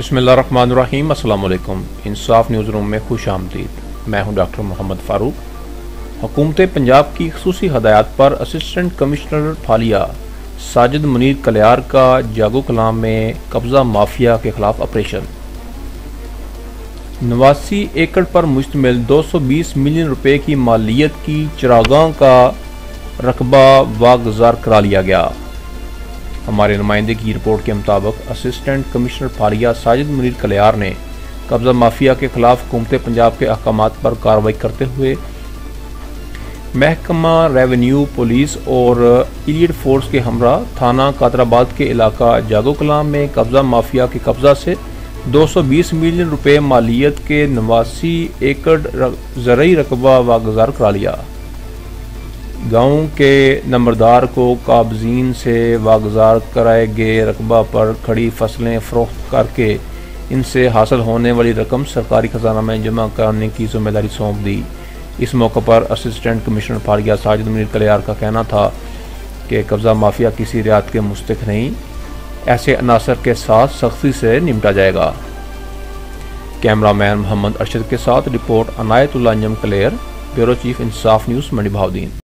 बिस्मिल्लाहिर्रहमानिर्रहीम। अस्सलाम वालेकुम। इंसाफ न्यूज़ रूम में खुश आमदीद। मैं हूं डॉक्टर मोहम्मद फ़ारूक। हुकूमत पंजाब की ख़ुसूसी हदायत पर असिस्टेंट कमिश्नर फालिया साजिद मुनीर कलियार का जागो कलाम में कब्ज़ा माफिया के खिलाफ ऑपरेशन। 89 एकड़ पर मुश्तमिल 220 मिलियन रुपए की मालियत की चरागाह का रकबा वागुज़ार करा लिया गया। हमारे नुमाइंदे की रिपोर्ट के मुताबिक असिस्टेंट कमिश्नर फालिया साजिद मुनीर कलियार ने कब्ज़ा माफिया के खिलाफ हुकूमत पंजाब के अहकामात पर कार्रवाई करते हुए महकमा रेवेन्यू, पुलिस और एलिट फोर्स के हमरा थाना कादराबाद के इलाका जागो कलाम में कब्ज़ा माफिया के कब्ज़ा से 220 मिलियन रुपए मालियत के 89 एकड़ ज़रई रकबा वागुज़ार करा लिया। गाँव के नंबरदार को काबजीन से वागुज़ार कराए गए रकबा पर खड़ी फसलें फ़रोख्त करके इनसे हासिल होने वाली रकम सरकारी खजाना में जमा कराने की जिम्मेदारी सौंप दी। इस मौके पर असिस्टेंट कमिश्नर फालिया साजिद मुनीर कलियार का कहना था कि कब्ज़ा माफिया किसी रियायत के मुस्तहिक़ नहीं, ऐसे अनासर के साथ सख्ती से निपटा जाएगा। कैमरामैन मोहम्मद अरशद के साथ report Inayatullah Anjum Kaler, bureau chief Insaf news Mandi Bahauddin.